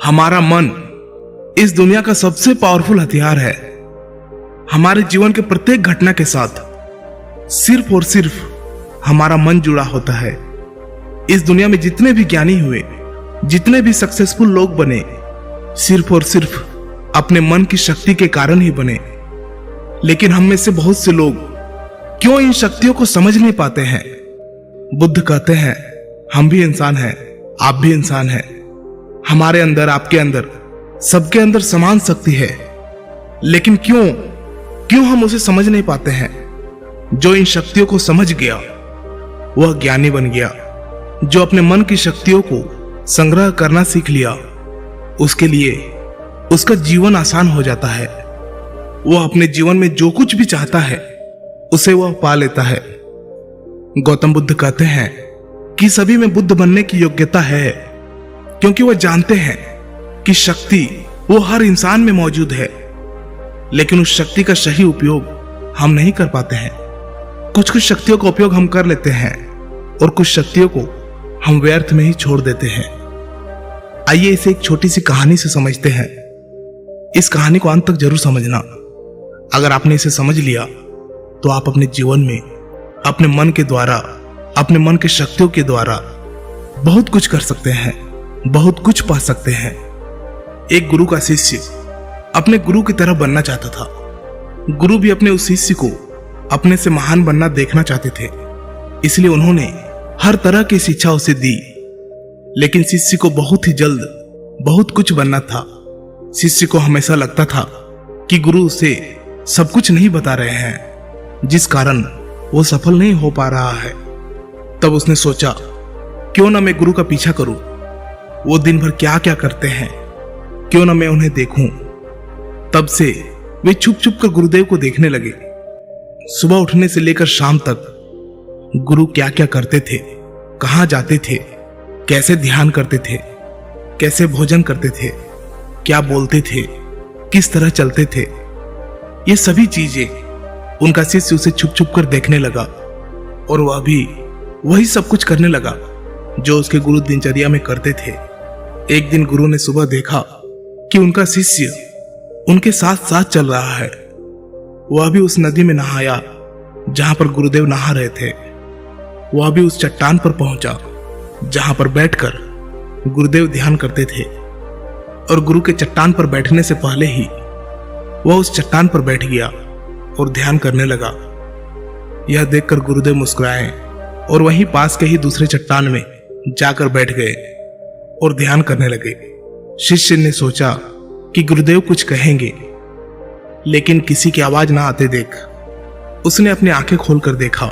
हमारा मन इस दुनिया का सबसे पावरफुल हथियार है। हमारे जीवन के प्रत्येक घटना के साथ सिर्फ और सिर्फ हमारा मन जुड़ा होता है। इस दुनिया में जितने भी ज्ञानी हुए, जितने भी सक्सेसफुल लोग बने, सिर्फ और सिर्फ अपने मन की शक्ति के कारण ही बने। लेकिन हम में से बहुत से लोग क्यों इन शक्तियों को समझ नहीं पाते हैं? बुद्ध कहते हैं, हम भी इंसान हैं, आप भी इंसान हैं। हमारे अंदर, आपके अंदर, सबके अंदर समान शक्ति है। लेकिन क्यों हम उसे समझ नहीं पाते हैं? जो इन शक्तियों को समझ गया वह ज्ञानी बन गया। जो अपने मन की शक्तियों को संग्रह करना सीख लिया, उसके लिए उसका जीवन आसान हो जाता है। वह अपने जीवन में जो कुछ भी चाहता है उसे वह पा लेता है। गौतम बुद्ध कहते हैं कि सभी में बुद्ध बनने की योग्यता है, क्योंकि वह जानते हैं कि शक्ति वो हर इंसान में मौजूद है। लेकिन उस शक्ति का सही उपयोग हम नहीं कर पाते हैं। कुछ शक्तियों का उपयोग हम कर लेते हैं और कुछ शक्तियों को हम व्यर्थ में ही छोड़ देते हैं। आइए इसे एक छोटी सी कहानी से समझते हैं। इस कहानी को अंत तक जरूर समझना। अगर आपने इसे समझ लिया तो आप अपने जीवन में अपने मन के द्वारा, अपने मन की शक्तियों के द्वारा बहुत कुछ कर सकते हैं, बहुत कुछ पा सकते हैं। एक गुरु का शिष्य अपने गुरु की तरह बनना चाहता था। गुरु भी अपने उस शिष्य को अपने से महान बनना देखना चाहते थे, इसलिए उन्होंने हर तरह की शिक्षा उसे दी। लेकिन शिष्य को बहुत ही जल्द बहुत कुछ बनना था। शिष्य को हमेशा लगता था कि गुरु उसे सब कुछ नहीं बता रहे हैं, जिस कारण वो सफल नहीं हो पा रहा है। तब उसने सोचा, क्यों ना मैं गुरु का पीछा करूं। वो दिन भर क्या क्या करते हैं, क्यों ना मैं उन्हें देखूं। तब से वे छुप छुप कर गुरुदेव को देखने लगे। सुबह उठने से लेकर शाम तक गुरु क्या क्या करते थे, कहां जाते थे, कैसे ध्यान करते थे, कैसे भोजन करते थे, क्या बोलते थे, किस तरह चलते थे, ये सभी चीजें उनका शिष्य उसे छुप छुप कर देखने लगा। और वह भी वही सब कुछ करने लगा जो उसके गुरु दिनचर्या में करते थे। एक दिन गुरु ने सुबह देखा कि उनका शिष्य उनके साथ साथ चल रहा है। वह भी उस नदी में नहाया जहां पर गुरुदेव नहा रहे थे। वह भी उस चट्टान पर पहुंचा जहां पर बैठकर गुरुदेव ध्यान करते थे। और गुरु के चट्टान पर बैठने से पहले ही वह उस चट्टान पर बैठ गया और ध्यान करने लगा। यह देखकर गुरुदेव मुस्कुराए और वहीं पास के ही दूसरे चट्टान में जाकर बैठ गए और ध्यान करने लगे। शिष्य ने सोचा कि गुरुदेव कुछ कहेंगे, लेकिन किसी की आवाज ना आते देख उसने अपनी आंखें खोलकर देखा।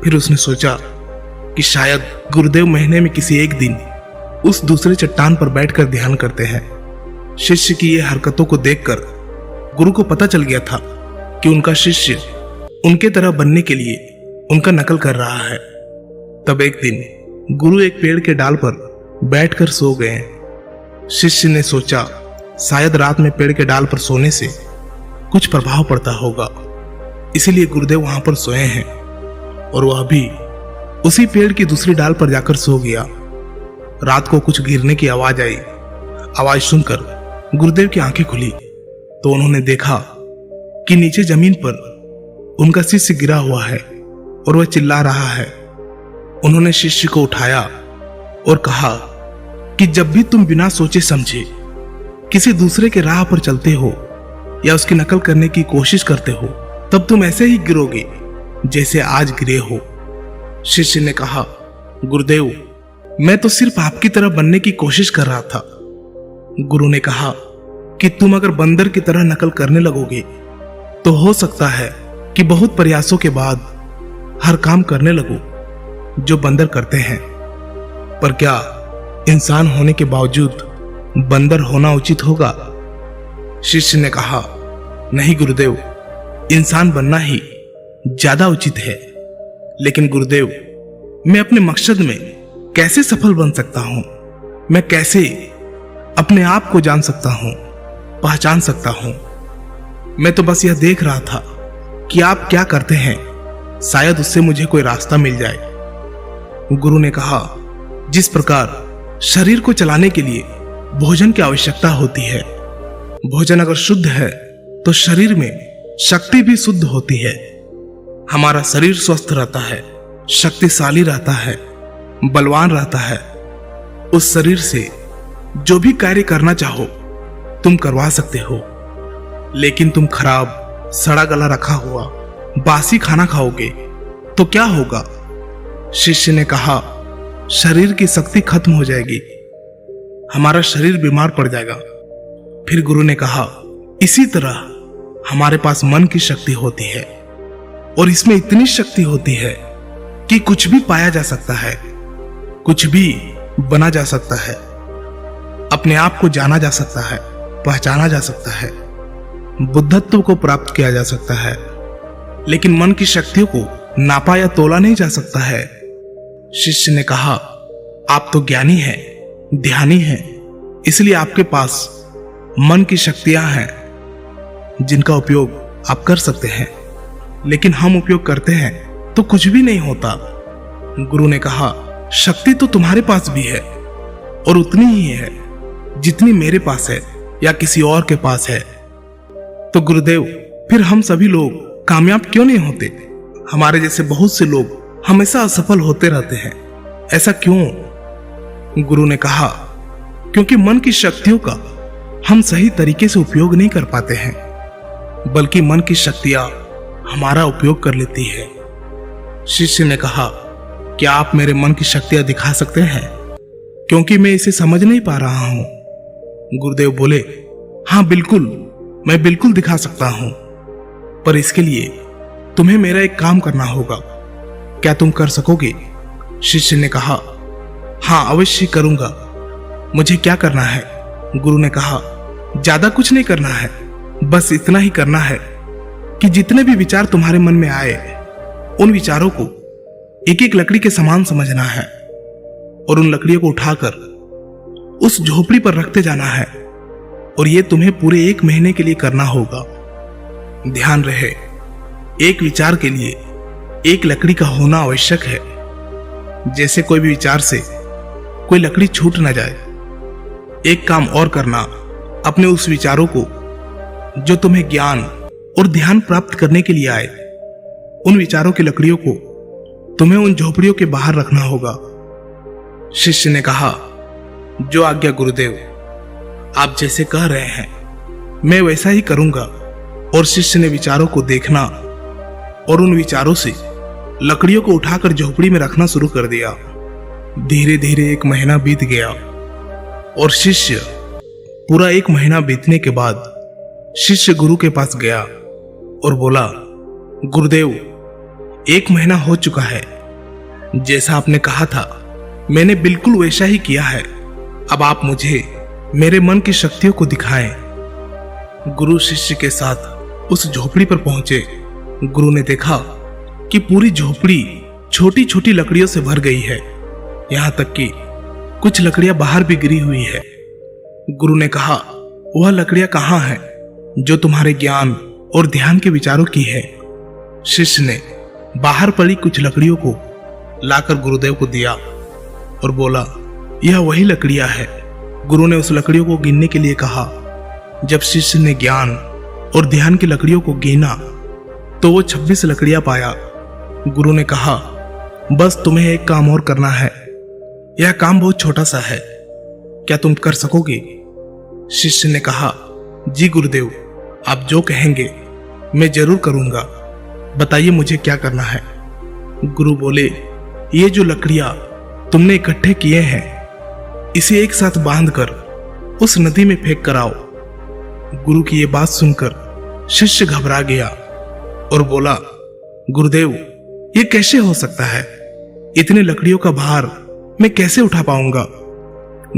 फिर उसने सोचा कि शायद गुरुदेव महीने में किसी एक दिन उस दूसरे चट्टान पर बैठकर ध्यान करते हैं। शिष्य की ये हरकतों को देखकर गुरु को पता चल गया था कि उनका शिष्य उनके तरह बनने के लिए उनका नकल कर रहा है। तब एक दिन गुरु एक पेड़ के डाल पर बैठकर सो गए। शिष्य ने सोचा शायद रात में पेड़ के डाल पर सोने से कुछ प्रभाव पड़ता होगा, इसीलिए गुरुदेव वहां पर सोए हैं। और वह भी उसी पेड़ की दूसरी डाल पर जाकर सो गया। रात को कुछ गिरने की आवाज आई। आवाज सुनकर गुरुदेव की आंखें खुली तो उन्होंने देखा कि नीचे जमीन पर उनका शिष्य गिरा हुआ है और वह चिल्ला रहा है। उन्होंने शिष्य को उठाया और कहा कि जब भी तुम बिना सोचे समझे किसी दूसरे के राह पर चलते हो या उसकी नकल करने की कोशिश करते हो, तब तुम ऐसे ही गिरोगे जैसे आज गिरे हो। शिष्य ने कहा, गुरुदेव मैं तो सिर्फ आपकी तरह बनने की कोशिश कर रहा था। गुरु ने कहा कि तुम अगर बंदर की तरह नकल करने लगोगे तो हो सकता है कि बहुत प्रयासों के बाद हर काम करने लगो जो बंदर करते हैं। पर क्या इंसान होने के बावजूद बंदर होना उचित होगा? शिष्य ने कहा, नहीं गुरुदेव, इंसान बनना ही ज्यादा उचित है। लेकिन गुरुदेव मैं अपने मकसद में कैसे सफल बन सकता हूं? मैं कैसे अपने आप को जान सकता हूं, पहचान सकता हूं? मैं तो बस यह देख रहा था कि आप क्या करते हैं, शायद उससे मुझे कोई रास्ता मिल जाए। गुरु ने कहा, जिस प्रकार शरीर को चलाने के लिए भोजन की आवश्यकता होती है। भोजन अगर शुद्ध है तो शरीर में शक्ति भी शुद्ध होती है। हमारा शरीर स्वस्थ रहता है, शक्तिशाली रहता है, बलवान रहता है। उस शरीर से जो भी कार्य करना चाहो तुम करवा सकते हो। लेकिन तुम खराब, सड़ा गला रखा हुआ बासी खाना खाओगे तो क्या होगा? शिष्य ने कहा, शरीर की शक्ति खत्म हो जाएगी, हमारा शरीर बीमार पड़ जाएगा। फिर गुरु ने कहा, इसी तरह हमारे पास मन की शक्ति होती है और इसमें इतनी शक्ति होती है कि कुछ भी पाया जा सकता है, कुछ भी बना जा सकता है, अपने आप को जाना जा सकता है, पहचाना जा सकता है, बुद्धत्व को प्राप्त किया जा सकता है। लेकिन मन की शक्तियों को नापा या तोला नहीं जा सकता है। शिष्य ने कहा, आप तो ज्ञानी हैं, ध्यानी हैं, इसलिए आपके पास मन की शक्तियां हैं जिनका उपयोग आप कर सकते हैं। लेकिन हम उपयोग करते हैं तो कुछ भी नहीं होता। गुरु ने कहा, शक्ति तो तुम्हारे पास भी है और उतनी ही है जितनी मेरे पास है या किसी और के पास है। तो गुरुदेव, फिर हम सभी लोग कामयाब क्यों नहीं होते? हमारे जैसे बहुत से लोग हमेशा असफल होते रहते हैं, ऐसा क्यों? गुरु ने कहा, क्योंकि मन की शक्तियों का हम सही तरीके से उपयोग नहीं कर पाते हैं, बल्कि मन की शक्तियां हमारा उपयोग कर लेती है। शिष्य ने कहा, क्या आप मेरे मन की शक्तियां दिखा सकते हैं? क्योंकि मैं इसे समझ नहीं पा रहा हूं। गुरुदेव बोले, हाँ बिल्कुल, मैं बिल्कुल दिखा सकता हूं, पर इसके लिए तुम्हें मेरा एक काम करना होगा। क्या तुम कर सकोगे? शिष्य ने कहा, हाँ अवश्य करूंगा। मुझे क्या करना है? गुरु ने कहा, ज्यादा कुछ नहीं करना है, बस इतना ही करना है कि जितने भी विचार तुम्हारे मन में आए उन विचारों को एक एक लकड़ी के समान समझना है और उन लकड़ियों को उठाकर उस झोपड़ी पर रखते जाना है। और ये तुम्हें पूरे 1 महीने के लिए करना होगा। ध्यान रहे, एक विचार के लिए एक लकड़ी का होना आवश्यक है। जैसे कोई भी विचार से कोई लकड़ी छूट ना जाए। एक काम और करना, अपने उस विचारों को जो तुम्हें ज्ञान और ध्यान प्राप्त करने के लिए आए, उन विचारों की लकड़ियों को तुम्हें उन झोपड़ियों के बाहर रखना होगा। शिष्य ने कहा, जो आज्ञा गुरुदेव, आप जैसे कह रहे हैं मैं वैसा ही करूंगा। और शिष्य ने विचारों को देखना और उन विचारों से लकड़ियों को उठाकर झोपड़ी में रखना शुरू कर दिया। धीरे धीरे 1 महीना बीत गया और शिष्य पूरा 1 महीना बीतने के बाद शिष्य गुरु के पास गया और बोला, गुरुदेव 1 महीना हो चुका है, जैसा आपने कहा था मैंने बिल्कुल वैसा ही किया है। अब आप मुझे मेरे मन की शक्तियों को दिखाएं। गुरु शिष्य के साथ उस झोपड़ी पर पहुंचे। गुरु ने देखा कि पूरी झोपड़ी छोटी छोटी लकड़ियों से भर गई है, यहां तक कि कुछ लकड़ियां बाहर भी गिरी हुई है। गुरु ने कहा, वह लकड़ियां कहां हैं जो तुम्हारे ज्ञान और ध्यान के विचारों की है? शिष्य ने बाहर पड़ी कुछ लकड़ियों को लाकर गुरुदेव को दिया और बोला, यह वही लकड़ियां है। गुरु ने उस लकड़ियों को गिनने के लिए कहा। जब शिष्य ने ज्ञान और ध्यान की लकड़ियों को गिना तो वो 26 लकड़ियां पाया। गुरु ने कहा, बस तुम्हें एक काम और करना है, यह काम बहुत छोटा सा है, क्या तुम कर सकोगे? शिष्य ने कहा, जी गुरुदेव, आप जो कहेंगे मैं जरूर करूंगा, बताइए मुझे क्या करना है। गुरु बोले, ये जो लकड़ियां तुमने इकट्ठे किए हैं इसे एक साथ बांधकर उस नदी में फेंक कर आओ। गुरु की ये बात सुनकर शिष्य घबरा गया और बोला, गुरुदेव ये कैसे हो सकता है? इतने लकड़ियों का भार मैं कैसे उठा पाऊंगा?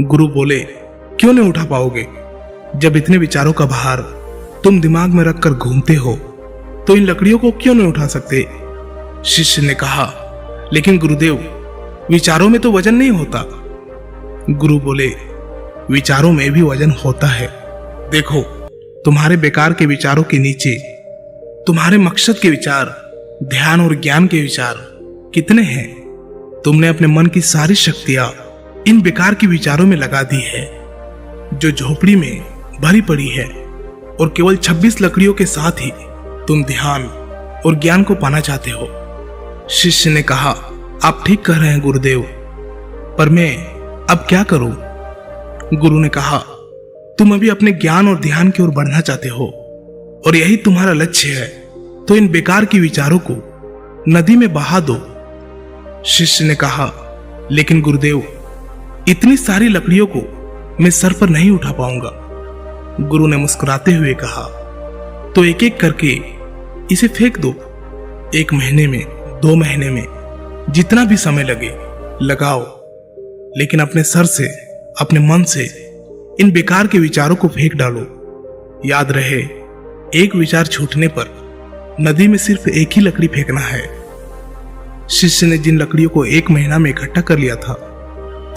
गुरु बोले, क्यों नहीं उठा पाओगे? जब इतने विचारों का भार तुम दिमाग में रखकर घूमते हो तो इन लकड़ियों को क्यों नहीं उठा सकते? शिष्य ने कहा, लेकिन गुरुदेव विचारों में तो वजन नहीं होता। गुरु बोले, विचारों में भी वजन होता है। देखो, तुम्हारे बेकार के विचारों के नीचे तुम्हारे मकसद के विचार, ध्यान और ज्ञान के विचार कितने हैं? तुमने अपने मन की सारी शक्तियां इन बेकार के विचारों में लगा दी है। जो झोपड़ी में भरी पड़ी है, और केवल 26 लकड़ियों के साथ ही तुम ध्यान और ज्ञान को पाना चाहते हो। शिष्य ने कहा, आप ठीक कह रहे हैं गुरुदेव, पर मैं अब क्या करूं? गुरु ने कहा, तुम अभी अपने ज्ञान और ध्यान की ओर बढ़ना चाहते हो और यही तुम्हारा लक्ष्य है, तो इन बेकार के विचारों को नदी में बहा दो। शिष्य ने कहा, लेकिन गुरुदेव, इतनी सारी लकड़ियों को मैं सर पर नहीं उठा पाऊंगा। गुरु ने मुस्कुराते हुए कहा, तो एक एक करके इसे फेंक दो। 1 महीने में, 2 महीने में, जितना भी समय लगे लगाओ, लेकिन अपने सर से, अपने मन से इन बेकार के विचारों को फेंक डालो। याद रहे, एक विचार छूटने पर नदी में सिर्फ एक ही लकड़ी फेंकना है। शिष्य ने जिन लकड़ियों को 1 महीना में इकट्ठा कर लिया था,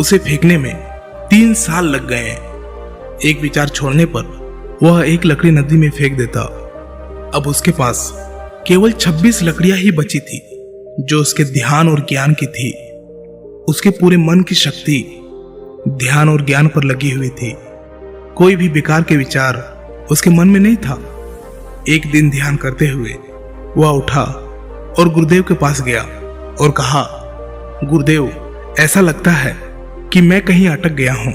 उसे फेंकने में 3 साल लग गए। एक विचार छोड़ने पर वह एक लकड़ी नदी में फेंक देता। अब उसके पास केवल 26 लकड़ियां ही बची थी, जो उसके ध्यान और ज्ञान की थी। उसके पूरे मन की शक्ति ध्यान और ज्ञान पर लगी हुई थी। कोई भी बेकार के विचार उसके मन में नहीं था। एक दिन ध्यान करते हुए वह उठा और गुरुदेव के पास गया और कहा, गुरुदेव, ऐसा लगता है कि मैं कहीं अटक गया हूं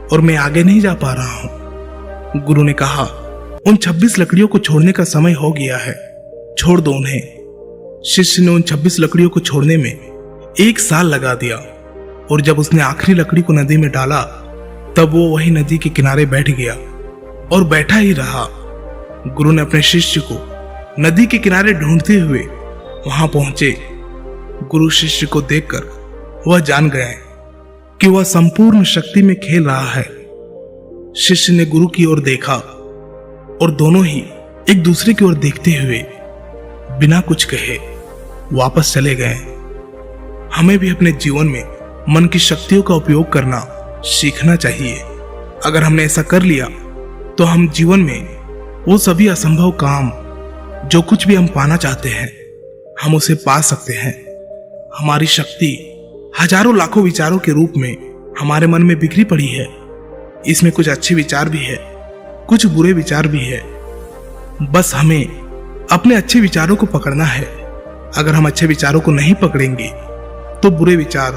और मैं आगे नहीं जा पा रहा हूं। गुरु ने कहा, उन 26 लकड़ियों को छोड़ने का समय हो गया है, छोड़ दो उन्हें। शिष्य ने उन 26 लकड़ियों को छोड़ने में 1 साल लगा दिया, और जब उसने आखिरी लकड़ी को नदी में डाला, तब वो वही नदी के किनारे बैठ गया और बैठा ही रहा। गुरु ने अपने शिष्य को नदी के किनारे ढूंढते हुए वहां पहुंचे। गुरु शिष्य को देखकर वह जान गए कि वह संपूर्ण शक्ति में खेल रहा है। शिष्य ने गुरु की ओर देखा और दोनों ही एक दूसरे की ओर देखते हुए बिना कुछ कहे वापस चले गए। हमें भी अपने जीवन में मन की शक्तियों का उपयोग करना सीखना चाहिए। अगर हमने ऐसा कर लिया तो हम जीवन में वो सभी असंभव काम, जो कुछ भी हम पाना चाहते हैं, हम उसे पा सकते हैं। हमारी शक्ति हजारों लाखों विचारों के रूप में हमारे मन में बिखरी पड़ी है। इसमें कुछ अच्छे विचार भी है, कुछ बुरे विचार भी है। बस हमें अपने अच्छे विचारों को पकड़ना है। अगर हम अच्छे विचारों को नहीं पकड़ेंगे तो बुरे विचार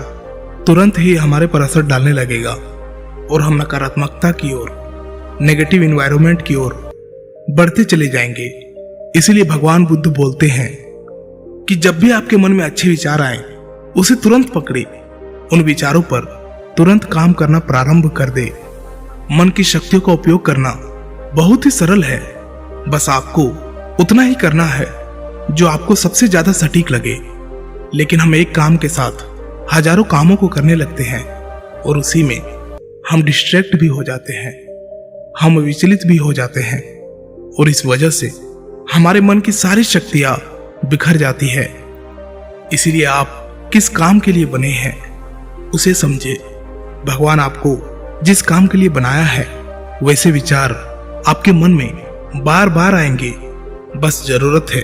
तुरंत ही हमारे पर असर डालने लगेगा और हम नकारात्मकता की ओर, नेगेटिव एनवायरनमेंट की ओर बढ़ते चले जाएंगे। इसीलिए भगवान बुद्ध बोलते हैं कि जब भी आपके मन में अच्छे विचार आए, उसे तुरंत पकड़े, उन विचारों पर तुरंत काम करना प्रारंभ कर दे। मन की शक्तियों का उपयोग करना बहुत ही सरल है। बस आपको उतना ही करना है जो आपको सबसे ज्यादा सटीक लगे। लेकिन हम एक काम के साथ हजारों कामों को करने लगते हैं और उसी में हम डिस्ट्रैक्ट भी हो जाते हैं, हम विचलित भी हो जाते हैं, और इस वजह से हमारे मन की सारी शक्तियां बिखर जाती है। इसीलिए आप किस काम के लिए बने हैं उसे समझे। भगवान आपको जिस काम के लिए बनाया है, वैसे विचार आपके मन में बार बार आएंगे। बस जरूरत है